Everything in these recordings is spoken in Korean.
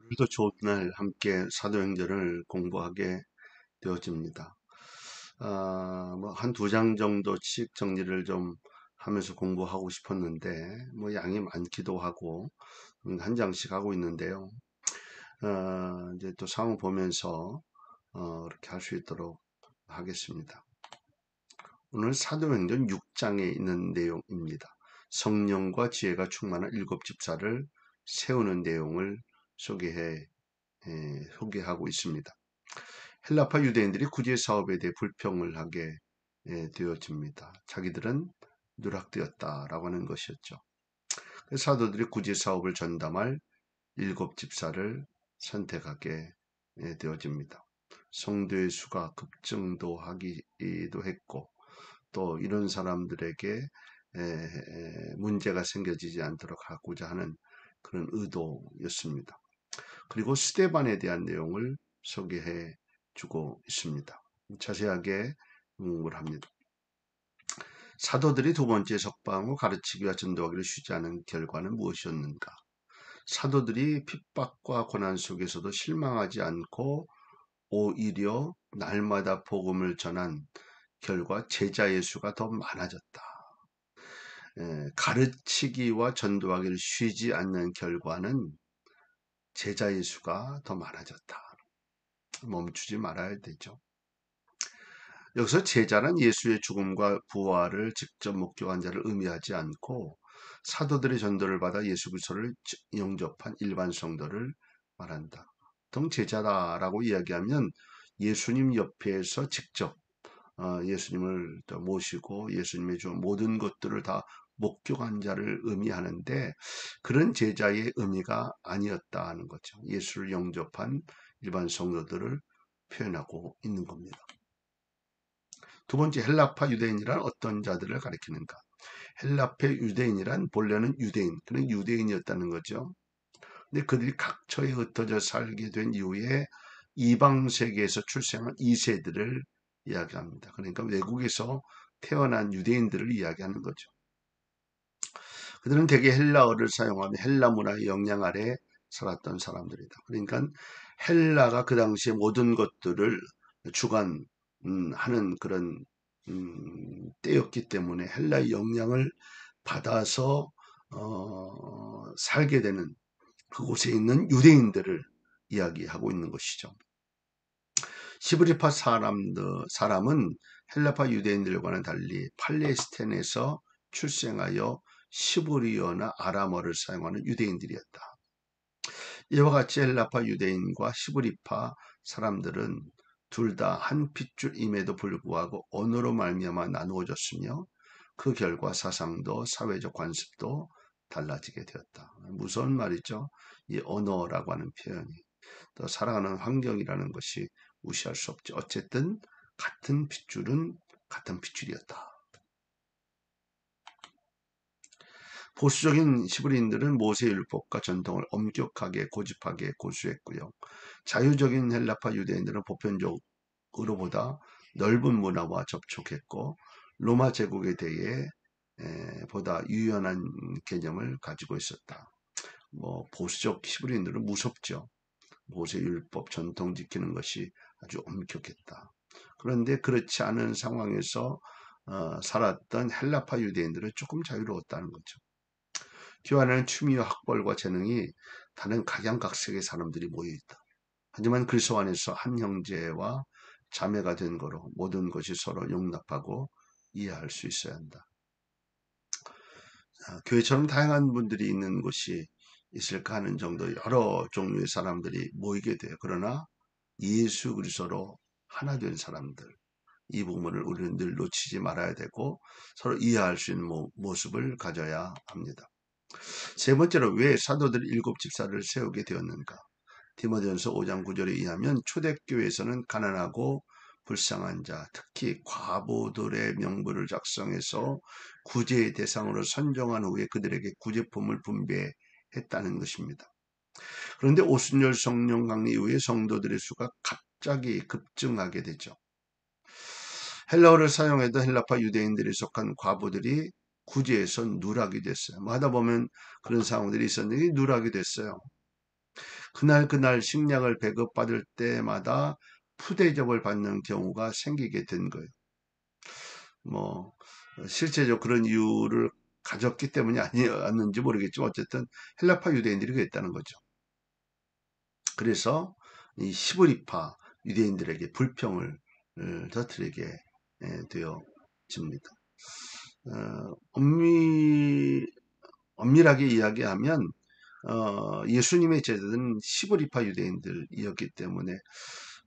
오늘도 좋은 날 함께 사도행전을 공부하게 되어집니다. 한 두 장 정도씩 정리를 좀 하면서 공부하고 싶었는데, 양이 많기도 하고, 한 장씩 하고 있는데요. 이제 또 상황 보면서, 그렇게 할 수 있도록 하겠습니다. 오늘 사도행전 6장에 있는 내용입니다. 성령과 지혜가 충만한 일곱 집사를 세우는 내용을 소개하고 있습니다. 헬라파 유대인들이 구제 사업에 대해 불평을 하게 되어집니다. 자기들은 누락되었다라고 하는 것이었죠. 사도들이 구제 사업을 전담할 일곱 집사를 선택하게 되어집니다. 성도의 수가 급증도 하기도 했고, 또 이런 사람들에게 문제가 생겨지지 않도록 하고자 하는 그런 의도였습니다. 그리고 스데반에 대한 내용을 소개해 주고 있습니다. 자세하게 응용을 합니다. 사도들이 두 번째 석방후 가르치기와 전도하기를 쉬지 않은 결과는 무엇이었는가? 사도들이 핍박과 고난 속에서도 실망하지 않고 오히려 날마다 복음을 전한 결과 제자의 수가 더 많아졌다. 가르치기와 전도하기를 쉬지 않는 결과는 제자의 수가 더 많아졌다. 멈추지 말아야 되죠. 여기서 제자는 예수의 죽음과 부활을 직접 목격한 자를 의미하지 않고 사도들의 전도를 받아 예수 그리스도를 영접한 일반 성도를 말한다. 보통 제자다라고 이야기하면 예수님 옆에서 직접 예수님을 모시고 예수님의 주 모든 것들을 다 목격한 자를 의미하는데 그런 제자의 의미가 아니었다 하는 거죠. 예수를 영접한 일반 성도들을 표현하고 있는 겁니다. 두 번째, 헬라파 유대인이란 어떤 자들을 가리키는가? 헬라파 유대인이란 본래는 유대인, 그런 유대인이었다는 거죠. 근데 그들이 각처에 흩어져 살게 된 이후에 이방 세계에서 출생한 2세들을 이야기합니다. 그러니까 외국에서 태어난 유대인들을 이야기하는 거죠. 그들은 대개 헬라어를 사용하며 헬라 문화의 영향 아래 살았던 사람들이다. 그러니까 헬라가 그 당시에 모든 것들을 주관하는 그런 때였기 때문에 헬라의 영향을 받아서 살게 되는 그곳에 있는 유대인들을 이야기하고 있는 것이죠. 시브리파 사람은 헬라파 유대인들과는 달리 팔레스타인에서 출생하여 시브리어나 아람어를 사용하는 유대인들이었다. 이와 같이 헬라파 유대인과 시브리파 사람들은 둘 다 한 핏줄임에도 불구하고 언어로 말미암아 나누어졌으며 그 결과 사상도 사회적 관습도 달라지게 되었다. 무서운 말이죠. 이 언어라고 하는 표현이. 또 살아가는 환경이라는 것이 무시할 수 없죠. 어쨌든 같은 핏줄은 같은 핏줄이었다. 보수적인 시브리인들은 모세율법과 전통을 엄격하게 고집하게 고수했고요. 자유적인 헬라파 유대인들은 보편적으로보다 넓은 문화와 접촉했고 로마 제국에 대해 보다 유연한 개념을 가지고 있었다. 보수적 히브리인들은 무섭죠. 모세율법 전통 지키는 것이 아주 엄격했다. 그런데 그렇지 않은 상황에서 살았던 헬라파 유대인들은 조금 자유로웠다는 거죠. 교환하는 취미와 학벌과 재능이 다른 각양각색의 사람들이 모여있다. 하지만 그리스도 안에서 한 형제와 자매가 된 거로 모든 것이 서로 용납하고 이해할 수 있어야 한다. 교회처럼 다양한 분들이 있는 곳이 있을까 하는 정도 여러 종류의 사람들이 모이게 돼요. 그러나 예수 그리스도로 하나 된 사람들, 이 부분을 우리는 늘 놓치지 말아야 되고 서로 이해할 수 있는 모습을 가져야 합니다. 세 번째로 왜 사도들이 일곱 집사를 세우게 되었는가? 디모데전서 5장 9절에 의하면 초대교회에서는 가난하고 불쌍한 자, 특히 과부들의 명부를 작성해서 구제의 대상으로 선정한 후에 그들에게 구제품을 분배했다는 것입니다. 그런데 오순절 성령 강림 이후에 성도들의 수가 갑자기 급증하게 되죠. 헬라어를 사용해도 헬라파 유대인들이 속한 과부들이 구제에서 누락이 됐어요. 하다 보면 그런 상황들이 있었는데 누락이 됐어요. 그날 식량을 배급받을 때마다 푸대접을 받는 경우가 생기게 된 거예요. 뭐 실제적으로 그런 이유를 가졌기 때문이 아니었는지 모르겠지만 어쨌든 헬라파 유대인들이 그랬다는 거죠. 그래서 이 시브리파 유대인들에게 불평을 터뜨리게 되어집니다. 엄밀하게 이야기하면 예수님의 제자들은 시브리파 유대인들이었기 때문에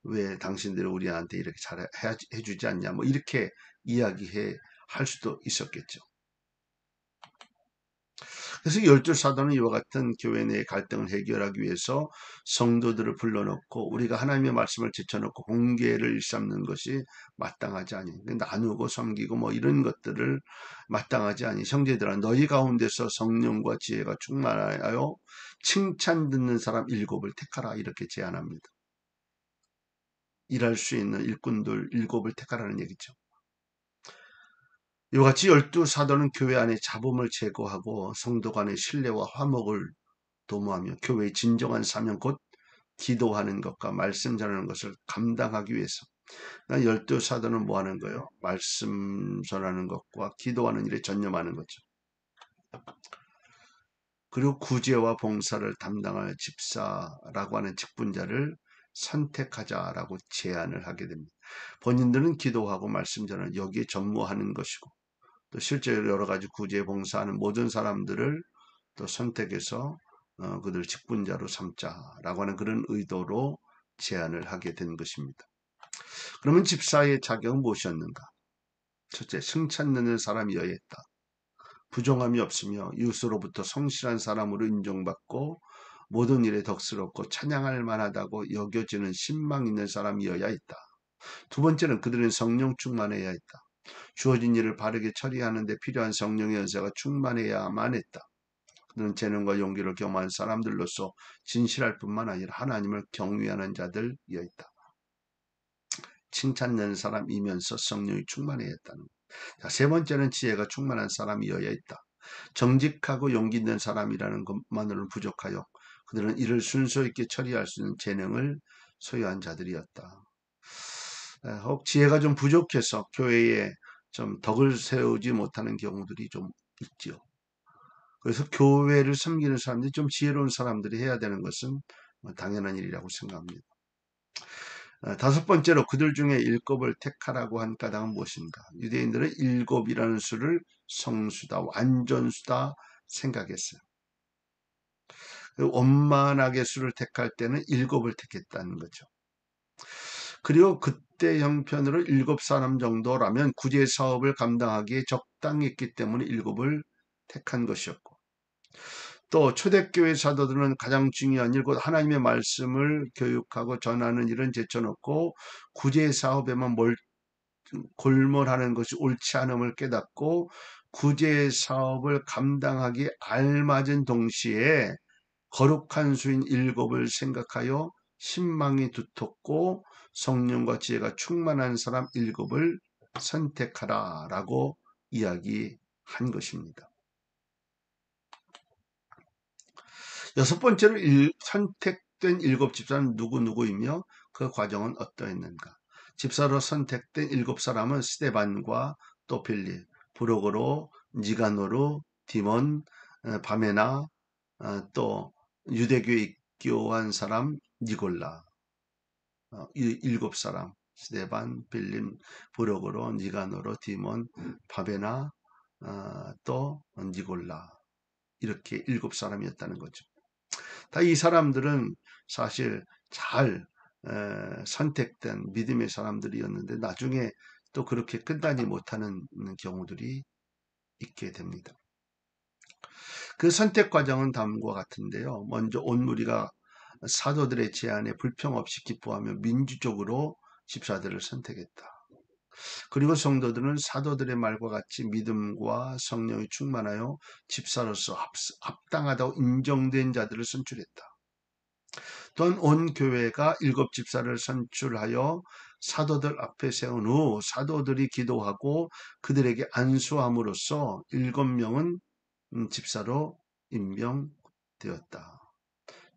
왜 당신들이 우리한테 이렇게 잘 해주지 않냐 뭐 이렇게 이야기해 할 수도 있었겠죠. 그래서 열두 사도는 이와 같은 교회 내의 갈등을 해결하기 위해서 성도들을 불러놓고 우리가 하나님의 말씀을 제쳐놓고 공개를 일삼는 것이 마땅하지 아니. 나누고 섬기고 뭐 이런 것들을 마땅하지 아니. 형제들아 너희 가운데서 성령과 지혜가 충만하여 칭찬 듣는 사람 7을 택하라 이렇게 제안합니다. 일할 수 있는 일꾼들 7을 택하라는 얘기죠. 이와 같이 열두 사도는 교회 안에 잡음을 제거하고 성도 간의 신뢰와 화목을 도모하며 교회의 진정한 사명 곧 기도하는 것과 말씀 전하는 것을 감당하기 위해서 열두 사도는 뭐 하는 거예요? 말씀 전하는 것과 기도하는 일에 전념하는 거죠. 그리고 구제와 봉사를 담당할 집사라고 하는 직분자를 선택하자라고 제안을 하게 됩니다. 본인들은 기도하고 말씀 전하는 여기에 전무하는 것이고 또 실제로 여러 가지 구제 봉사하는 모든 사람들을 또 선택해서 그들 직분자로 삼자라고 하는 그런 의도로 제안을 하게 된 것입니다. 그러면 집사의 자격은 무엇이었는가? 첫째, 승찬 내는 사람이어야 했다. 부정함이 없으며 이웃으로부터 성실한 사람으로 인정받고 모든 일에 덕스럽고 찬양할 만하다고 여겨지는 신망 있는 사람이어야 했다. 두 번째는 그들은 성령 충만해야 했다. 주어진 일을 바르게 처리하는 데 필요한 성령의 연세가 충만해야만 했다. 그들은 재능과 용기를 겸한 사람들로서 진실할 뿐만 아니라 하나님을 경외하는 자들이었다. 칭찬내는 사람이면서 성령이 충만해야 했다는 것. 세 번째는 지혜가 충만한 사람이어야 했다. 정직하고 용기 있는 사람이라는 것만으로는 부족하여 그들은 이를 순서 있게 처리할 수 있는 재능을 소유한 자들이었다. 혹 지혜가 좀 부족해서 교회에 좀 덕을 세우지 못하는 경우들이 좀 있죠. 그래서 교회를 섬기는 사람들이 좀 지혜로운 사람들이 해야 되는 것은 당연한 일이라고 생각합니다. 다섯 번째로 그들 중에 7을 택하라고 한 까닭은 무엇인가? 유대인들은 7이라는 수를 성수다, 완전수다 생각했어요. 원만하게 수를 택할 때는 7을 택했다는 거죠. 그리고 그때 형편으로 7사람 정도라면 구제 사업을 감당하기에 적당했기 때문에 7을 택한 것이었고 또 초대교회 사도들은 가장 중요한 일, 곧 하나님의 말씀을 교육하고 전하는 일은 제쳐놓고 구제 사업에만 골몰하는 것이 옳지 않음을 깨닫고 구제 사업을 감당하기 알맞은 동시에 거룩한 수인 7을 생각하여 신망이 두텁고 성령과 지혜가 충만한 사람 7을 선택하라라고 이야기한 것입니다. 여섯 번째로 선택된 7집사는 누구이며 그 과정은 어떠했는가? 집사로 선택된 7사람은 스데반과 또 빌립, 브로고로, 니가노르, 디몬, 바메나, 또 유대교에 입교한 사람 니골라, 이 7사람 스데반, 빌립, 브로고로, 니가노르, 디몬, 바베나, 또 니골라 이렇게 7사람이었다는 거죠. 다 이 사람들은 사실 잘 선택된 믿음의 사람들이었는데 나중에 또 그렇게 끝나지 못하는 경우들이 있게 됩니다. 그 선택 과정은 다음과 같은데요. 먼저 온 무리가 사도들의 제안에 불평 없이 기뻐하며 민주적으로 집사들을 선택했다. 그리고 성도들은 사도들의 말과 같이 믿음과 성령이 충만하여 집사로서 합당하다고 인정된 자들을 선출했다. 또한 온 교회가 7집사를 선출하여 사도들 앞에 세운 후 사도들이 기도하고 그들에게 안수함으로써 7명은 집사로 임명되었다.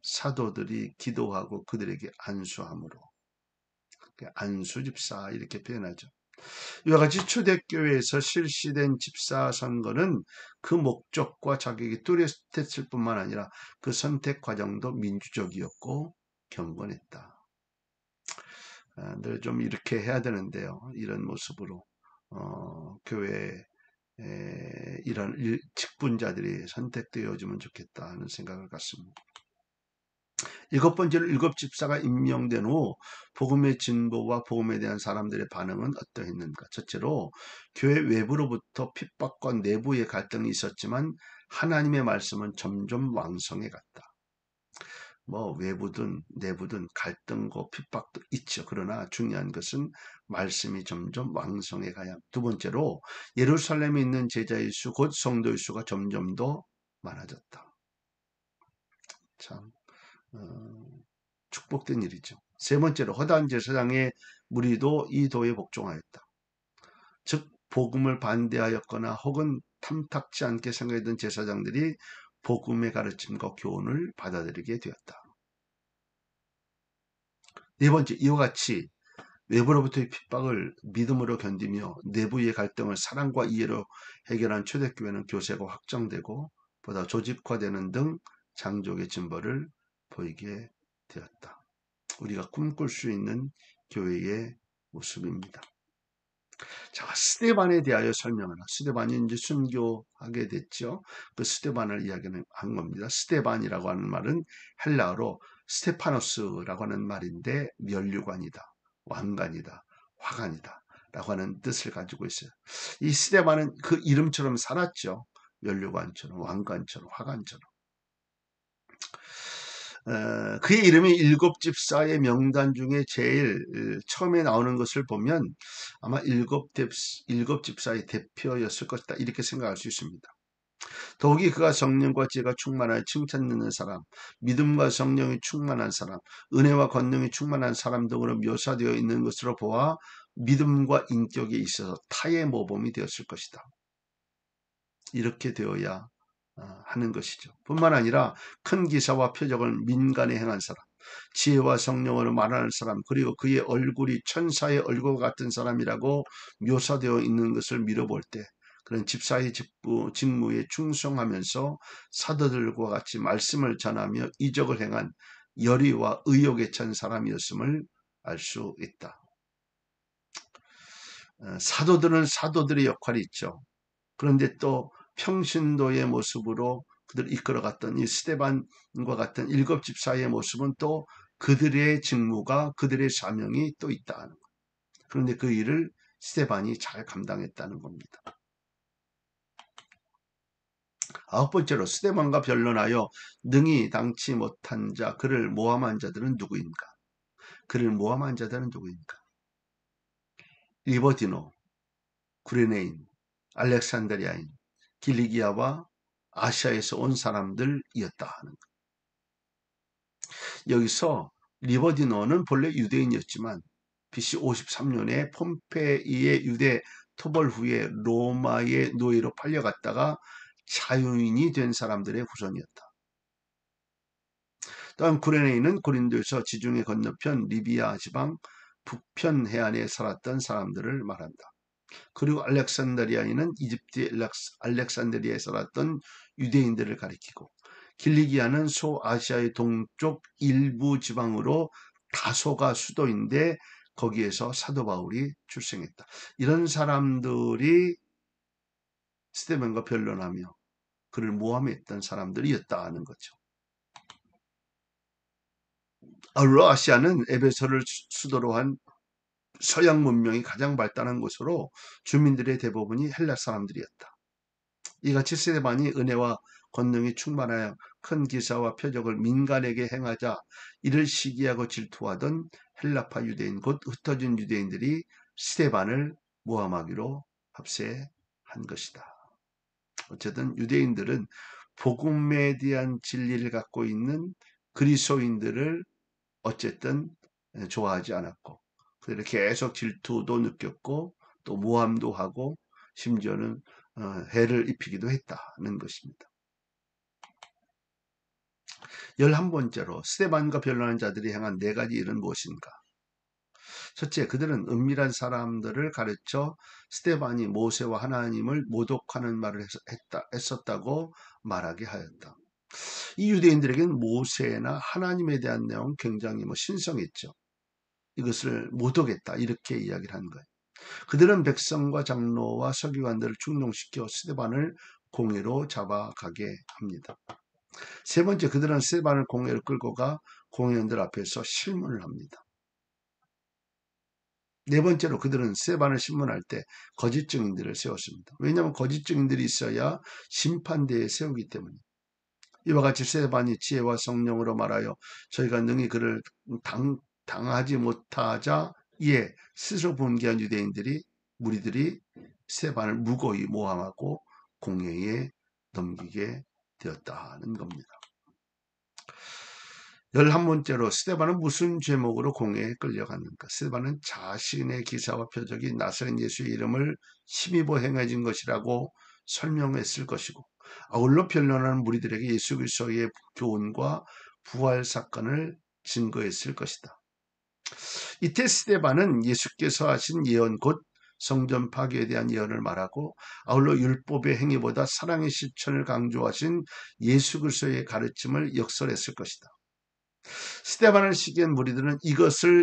사도들이 기도하고 그들에게 안수함으로 안수 집사 이렇게 표현하죠. 이와 같이 초대교회에서 실시된 집사 선거는 그 목적과 자격이 뚜렷했을 뿐만 아니라 그 선택 과정도 민주적이었고 경건했다. 늘 좀 이렇게 해야 되는데요. 이런 모습으로 교회에 이런 직분자들이 선택되어지면 좋겠다 하는 생각을 갖습니다. 일곱 번째로 일곱 집사가 임명된 후 복음의 진보와 복음에 대한 사람들의 반응은 어떠했는가? 첫째로 교회 외부로부터 핍박과 내부의 갈등이 있었지만 하나님의 말씀은 점점 왕성해 갔다. 외부든 내부든 갈등과 핍박도 있죠. 그러나 중요한 것은 말씀이 점점 왕성해 가야. 두 번째로 예루살렘에 있는 제자의 수, 곧 성도의 수가 점점 더 많아졌다. 참 축복된 일이죠. 세 번째로 허다한 제사장의 무리도 이 도에 복종하였다. 즉 복음을 반대하였거나 혹은 탐탁지 않게 생각했던 제사장들이 복음의 가르침과 교훈을 받아들이게 되었다. 네 번째, 이와 같이 외부로부터의 핍박을 믿음으로 견디며 내부의 갈등을 사랑과 이해로 해결한 초대교회는 교세가 확장되고 보다 조직화되는 등 장족의 진보를 보이게 되었다. 우리가 꿈꿀 수 있는 교회의 모습입니다. 자, 스데반에 대하여 설명하나. 스데반이 이제 순교하게 됐죠. 그 스데반을 이야기한 겁니다. 스데반이라고 하는 말은 헬라어로 스테파노스라고 하는 말인데 면류관이다, 왕관이다, 화관이다 라고 하는 뜻을 가지고 있어요. 이 스데반은 그 이름처럼 살았죠. 면류관처럼, 왕관처럼, 화관처럼. 그의 이름이 일곱 집사의 명단 중에 제일 처음에 나오는 것을 보면 아마 일곱 집사의 대표였을 것이다 이렇게 생각할 수 있습니다. 더욱이 그가 성령과 지혜가 충만하여 칭찬 듣는 사람, 믿음과 성령이 충만한 사람, 은혜와 권능이 충만한 사람 등으로 묘사되어 있는 것으로 보아 믿음과 인격에 있어서 타의 모범이 되었을 것이다. 이렇게 되어야 하는 것이죠. 뿐만 아니라 큰 기사와 표적을 민간에 행한 사람, 지혜와 성령으로 말하는 사람, 그리고 그의 얼굴이 천사의 얼굴 같은 사람이라고 묘사되어 있는 것을 미뤄볼 때 그런 집사의 직무에 충성하면서 사도들과 같이 말씀을 전하며 이적을 행한 열의와 의욕에 찬 사람이었음을 알 수 있다. 사도들은 사도들의 역할이 있죠. 그런데 또 평신도의 모습으로 그들을 이끌어갔던 이 스데반과 같은 일곱 집사의 모습은 또 그들의 직무가 그들의 사명이 또 있다는 거예요. 그런데 그 일을 스데반이 잘 감당했다는 겁니다. 아홉 번째로 스데반과 변론하여 능히 당치 못한 자 그를 모함한 자들은 누구인가? 그를 모함한 자들은 누구인가? 리버디노, 구레네인, 알렉산드리아인, 길리기아와 아시아에서 온 사람들이었다 하는 것. 여기서 리버디노는 본래 유대인이었지만 BC 53년에 폼페이의 유대 토벌 후에 로마의 노예로 팔려갔다가 자유인이 된 사람들의 후손이었다. 또한 구레네인은 고린도에서 지중해 건너편 리비아 지방 북편 해안에 살았던 사람들을 말한다. 그리고 알렉산드리아인은 이집트의 알렉산드리아에 살았던 유대인들을 가리키고 길리기아는 소아시아의 동쪽 일부 지방으로 다소가 수도인데 거기에서 사도 바울이 출생했다. 이런 사람들이 스데반과 변론하며 그를 모함했던 사람들이었다 하는 거죠. 아시아는 에베소를 수도로 한 서양 문명이 가장 발달한 곳으로 주민들의 대부분이 헬라 사람들이었다. 이같이 스데반이 은혜와 권능이 충만하여 큰 기사와 표적을 민간에게 행하자 이를 시기하고 질투하던 헬라파 유대인 곧 흩어진 유대인들이 스데반을 모함하기로 합세한 것이다. 어쨌든 유대인들은 복음에 대한 진리를 갖고 있는 그리스도인들을 어쨌든 좋아하지 않았고 그들이 계속 질투도 느꼈고 또 모함도 하고 심지어는 해를 입히기도 했다는 것입니다. 11번째로 스데반과 변론한 자들이 행한 4가지 일은 무엇인가? 첫째, 그들은 은밀한 사람들을 가르쳐 스데반이 모세와 하나님을 모독하는 말을 했었다고 말하게 하였다. 이 유대인들에게는 모세나 하나님에 대한 내용 굉장히 신성했죠. 이것을 모독했다 이렇게 이야기를 한 거예요. 그들은 백성과 장로와 서기관들을 충동시켜 스데반을 공회로 잡아가게 합니다. 세 번째, 그들은 스데반을 공회로 끌고 가 공회원들 앞에서 실문을 합니다. 네 번째로 그들은 스데반을 신문할 때 거짓 증인들을 세웠습니다. 왜냐하면 거짓 증인들이 있어야 심판대에 세우기 때문에. 이와 같이 스데반이 지혜와 성령으로 말하여 저희가 능히 그를 당하지 못하자 이에 스스로 분개한 무리들이 스데반을 무고히 모함하고 공회에 넘기게 되었다는 겁니다. 11번째로 스데반은 무슨 제목으로 공회에 끌려갔는가? 스데반은 자신의 기사와 표적이 나사렛 예수의 이름을 힘입어 행해진 것이라고 설명했을 것이고, 아울러 변론하는 무리들에게 예수 그리스도의 교훈과 부활 사건을 증거했을 것이다. 이때 스데반은 예수께서 하신 예언, 곧 성전 파괴에 대한 예언을 말하고, 아울러 율법의 행위보다 사랑의 실천을 강조하신 예수 그리스도의 가르침을 역설했을 것이다. 스데반을 시기한 무리들은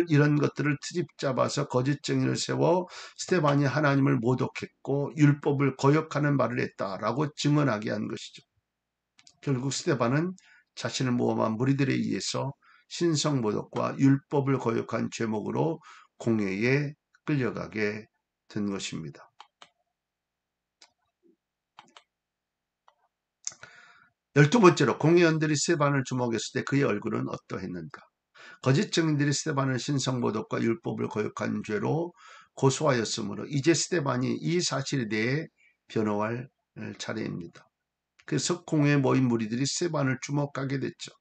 이런 것들을 트집 잡아서 거짓 증인을 세워 스데반이 하나님을 모독했고 율법을 거역하는 말을 했다라고 증언하게 한 것이죠. 결국 스데반은 자신을 모함한 무리들에 의해서 신성모독과 율법을 거역한 죄목으로 공회에 끌려가게 된 것입니다. 12번째로 공회원들이 스데반을 주목했을 때 그의 얼굴은 어떠했는가? 거짓 증인들이 스데반을 신성모독과 율법을 거역한 죄로 고소하였으므로 이제 스데반이 이 사실에 대해 변호할 차례입니다. 그래서 공회에 모인 무리들이 스데반을 주목하게 됐죠.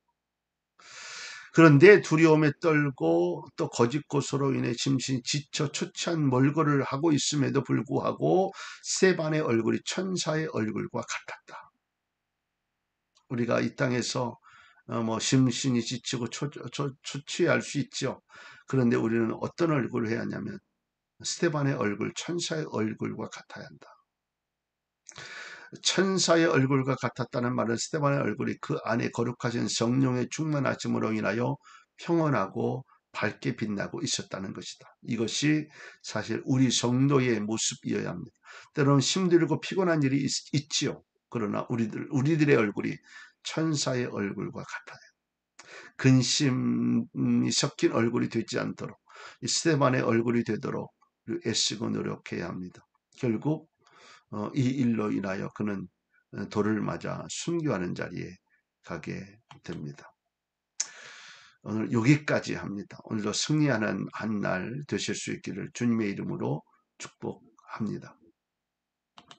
그런데 두려움에 떨고 또 거짓 고소로 인해 심신이 지쳐 초췌한 몰골을 하고 있음에도 불구하고 스데반의 얼굴이 천사의 얼굴과 같았다. 우리가 이 땅에서 심신이 지치고 초취할 수 있죠. 그런데 우리는 어떤 얼굴을 해야 하냐면 스데반의 얼굴, 천사의 얼굴과 같아야 한다. 천사의 얼굴과 같았다는 말은 스데반의 얼굴이 그 안에 거룩하신 성령의 충만하심으로 인하여 평온하고 밝게 빛나고 있었다는 것이다. 이것이 사실 우리 성도의 모습이어야 합니다. 때로는 힘들고 피곤한 일이 있지요. 그러나 우리들의 얼굴이 천사의 얼굴과 같아요. 근심이 섞인 얼굴이 되지 않도록 스데반의 얼굴이 되도록 애쓰고 노력해야 합니다. 결국 이 일로 인하여 그는 돌을 맞아 순교하는 자리에 가게 됩니다. 오늘 여기까지 합니다. 오늘도 승리하는 한 날 되실 수 있기를 주님의 이름으로 축복합니다.